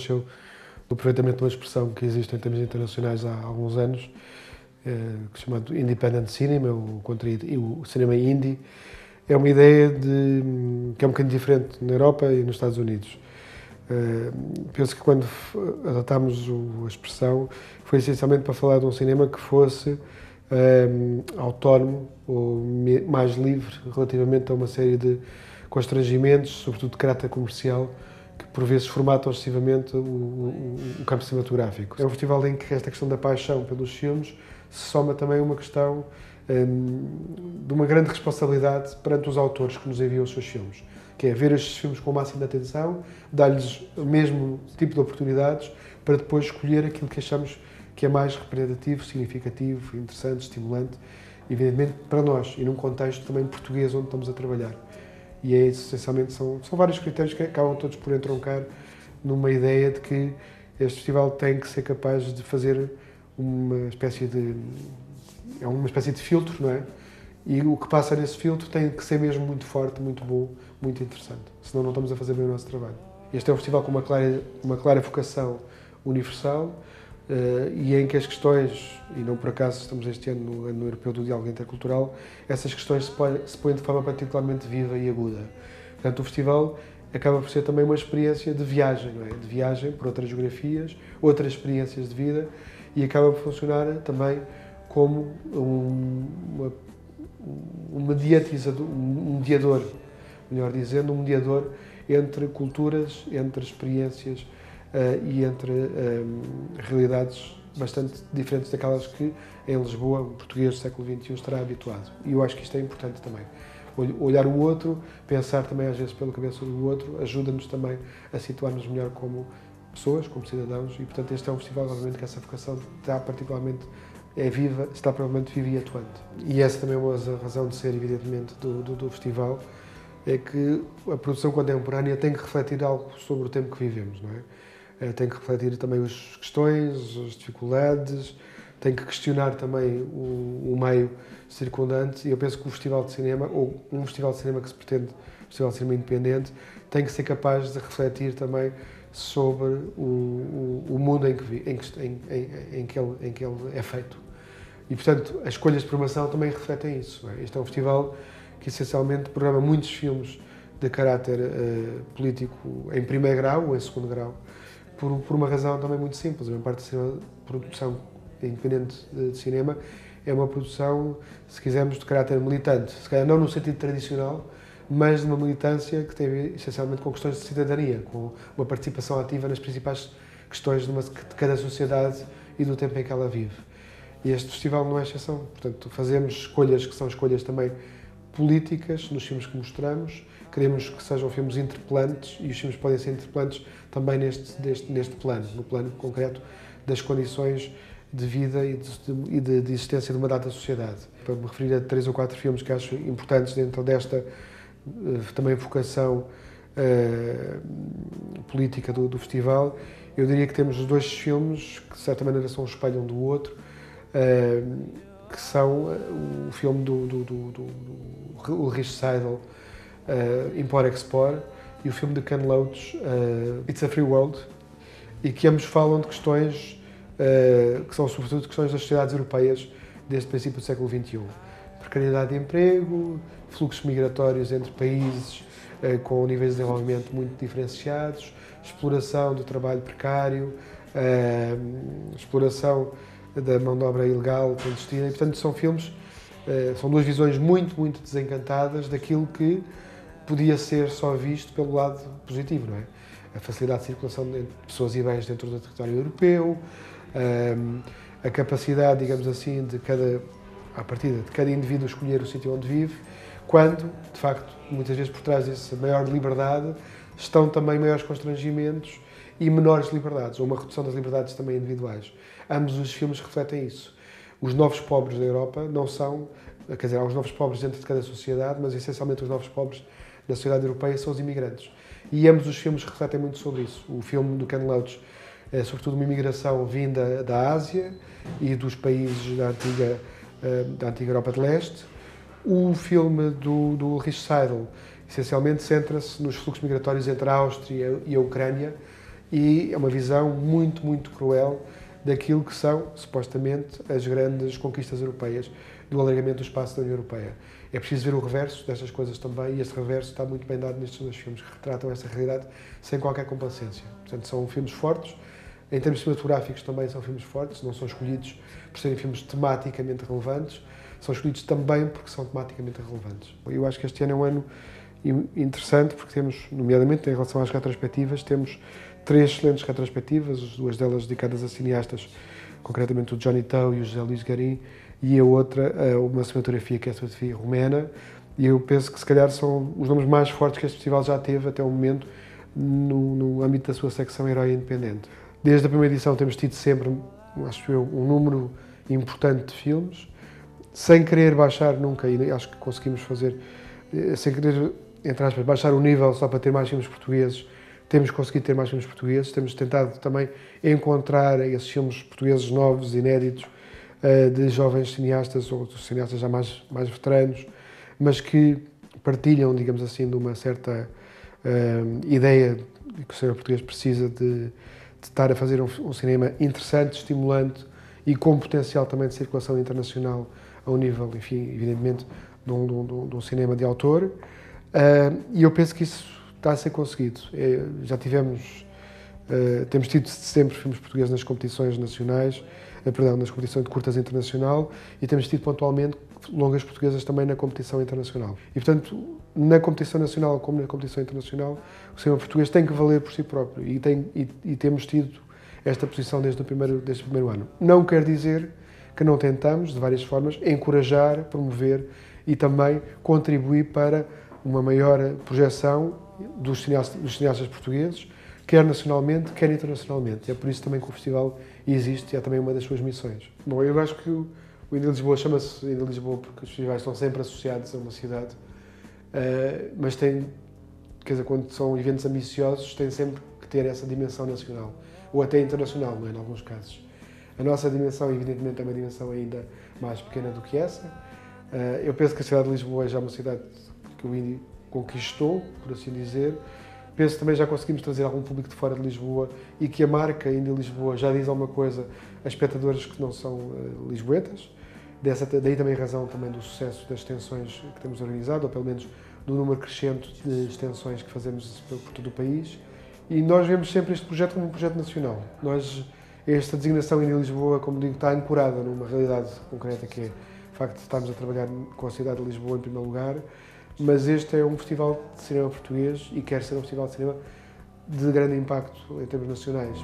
nasceu do aproveitamento de uma expressão que existe em termos internacionais há alguns anos, chamado Independent Cinema, o cinema indie. É uma ideia que é um bocadinho diferente na Europa e nos Estados Unidos. Penso que quando adotámos a expressão foi essencialmente para falar de um cinema que fosse autónomo ou mais livre relativamente a uma série de constrangimentos, sobretudo de caráter comercial, que por vezes formatam excessivamente o campo cinematográfico. É um festival em que esta questão da paixão pelos filmes se soma também uma questão de uma grande responsabilidade perante os autores que nos enviam os seus filmes, que é ver estes filmes com o máximo de atenção, dar-lhes o mesmo tipo de oportunidades para depois escolher aquilo que achamos que é mais representativo, significativo, interessante, estimulante, evidentemente para nós, e num contexto também português onde estamos a trabalhar. E é essencialmente, são vários critérios que acabam todos por entroncar numa ideia de que este festival tem que ser capaz de fazer uma espécie de filtro, não é? E o que passa nesse filtro tem que ser mesmo muito forte, muito bom, muito interessante. Senão não estamos a fazer bem o nosso trabalho. Este é um festival com uma clara vocação universal e em que as questões, e não por acaso estamos este ano no Ano Europeu do Diálogo Intercultural, essas questões se põem de forma particularmente viva e aguda. Portanto, o festival acaba por ser também uma experiência de viagem, não é? De viagem por outras geografias, outras experiências de vida, e acaba por funcionar também como um mediador, melhor dizendo, um mediador entre culturas, entre experiências e entre realidades bastante diferentes daquelas que em Lisboa o português do século XXI estará habituado. E eu acho que isto é importante também. Olhar o outro, pensar também às vezes pela cabeça do outro, ajuda-nos também a situar-nos melhor como pessoas, como cidadãos, e portanto este é um festival, obviamente, que essa vocação está provavelmente viva e atuante. E essa também é uma razão de ser, evidentemente, do festival, é que a produção contemporânea tem que refletir algo sobre o tempo que vivemos, não é? Tem que refletir também as questões, as dificuldades, tem que questionar também o meio circundante, e eu penso que o Festival de Cinema, ou um Festival de Cinema que se pretende, um Festival de Cinema independente, tem que ser capaz de refletir também sobre o mundo em que ele é feito. E, portanto, as escolhas de programação também refletem isso. Não é? Este é um festival que, essencialmente, programa muitos filmes de caráter político em primeiro grau ou em segundo grau, por uma razão também muito simples. A maior parte da produção independente de cinema é uma produção, se quisermos, de caráter militante. Se calhar não no sentido tradicional, mas de uma militância que tem a ver, essencialmente, com questões de cidadania, com uma participação ativa nas principais questões de cada sociedade e do tempo em que ela vive. E este festival não é exceção. Portanto, fazemos escolhas que são escolhas também políticas nos filmes que mostramos. Queremos que sejam filmes interpelantes, e os filmes podem ser interpelantes também neste plano, no plano concreto das condições de vida e de existência de uma dada sociedade. Para me referir a 3 ou 4 filmes que acho importantes dentro desta também vocação política do festival, eu diria que temos 2 filmes que de certa maneira são um espelho um do outro, que são o filme do Ulrich Seidel, Import-Export, e o filme de Ken Loach, It's a Free World, e que ambos falam de questões que são sobretudo questões das sociedades europeias desde o princípio do século XXI. Precariedade de emprego, fluxos migratórios entre países com níveis de desenvolvimento muito diferenciados, exploração do trabalho precário, exploração da mão de obra ilegal, clandestina, e portanto são filmes, são 2 visões muito, muito desencantadas daquilo que podia ser só visto pelo lado positivo, não é? A facilidade de circulação de pessoas e bens dentro do território europeu, a capacidade, digamos assim, à partida de cada indivíduo escolher o sítio onde vive, quando, de facto, muitas vezes por trás dessa maior liberdade estão também maiores constrangimentos e menores liberdades, ou uma redução das liberdades também individuais. Ambos os filmes refletem isso. Os novos pobres da Europa não são, quer dizer, há os novos pobres dentro de cada sociedade, mas essencialmente os novos pobres da sociedade europeia são os imigrantes. E ambos os filmes refletem muito sobre isso. O filme do Ken Loach é sobretudo uma imigração vinda da Ásia e dos países da antiga Europa de Leste. O filme do Ulrich Seidel essencialmente centra-se nos fluxos migratórios entre a Áustria e a Ucrânia, e é uma visão muito, muito cruel daquilo que são, supostamente, as grandes conquistas europeias do alargamento do espaço da União Europeia. É preciso ver o reverso destas coisas também, e este reverso está muito bem dado nestes dois filmes, que retratam essa realidade sem qualquer complacência. Portanto, são filmes fortes, em termos cinematográficos também são filmes fortes, não são escolhidos por serem filmes tematicamente relevantes, são escolhidos também porque são tematicamente relevantes. Eu acho que este ano é um ano interessante porque temos, nomeadamente em relação às retrospectivas, temos 3 excelentes retrospectivas, as 2 delas dedicadas a cineastas, concretamente o Johnny To e o José Luís Garim, e a outra, uma cinematografia que é a cinematografia romena, e eu penso que se calhar são os nomes mais fortes que este festival já teve até o momento no âmbito da sua secção Herói Independente. Desde a primeira edição temos tido sempre, acho eu, um número importante de filmes, sem querer baixar nunca, e acho que conseguimos fazer, sem querer, entre aspas, baixar o nível só para ter mais filmes portugueses, temos conseguido ter mais filmes portugueses, temos tentado também encontrar esses filmes portugueses novos, inéditos, de jovens cineastas ou de cineastas já mais veteranos, mas que partilham, digamos assim, de uma certa ideia de que o cinema português precisa de estar a fazer um cinema interessante, estimulante e com potencial também de circulação internacional a um nível, enfim, evidentemente, de um cinema de autor. E eu penso que isso está a ser conseguido. Já temos tido sempre filmes portugueses nas competições nacionais, nas competições de curtas internacional, e temos tido pontualmente longas portuguesas também na competição internacional. E, portanto, na competição nacional como na competição internacional, o cinema português tem que valer por si próprio e temos tido esta posição desde o primeiro ano. Não quer dizer que não tentamos, de várias formas, encorajar, promover e também contribuir para uma maior projeção dos cineastas portugueses, quer nacionalmente, quer internacionalmente. É por isso também que o festival existe e é também uma das suas missões. Bom, eu acho que o Indie Lisboa chama-se Indie Lisboa porque os festivais estão sempre associados a uma cidade, mas quer dizer, quando são eventos ambiciosos, têm sempre que ter essa dimensão nacional, ou até internacional, não é, em alguns casos. A nossa dimensão, evidentemente, é uma dimensão ainda mais pequena do que essa. Eu penso que a cidade de Lisboa é já uma cidade que o Indie conquistou, por assim dizer. Penso que também já conseguimos trazer algum público de fora de Lisboa e que a marca Indie Lisboa já diz alguma coisa a espectadores que não são lisboetas. Daí também a razão também do sucesso das extensões que temos organizado, ou pelo menos do número crescente de extensões que fazemos por todo o país. E nós vemos sempre este projeto como um projeto nacional. Esta designação Indie Lisboa, como digo, está ancorada numa realidade concreta que é o facto de estarmos a trabalhar com a cidade de Lisboa em primeiro lugar, mas este é um festival de cinema português e quer ser um festival de cinema de grande impacto em termos nacionais.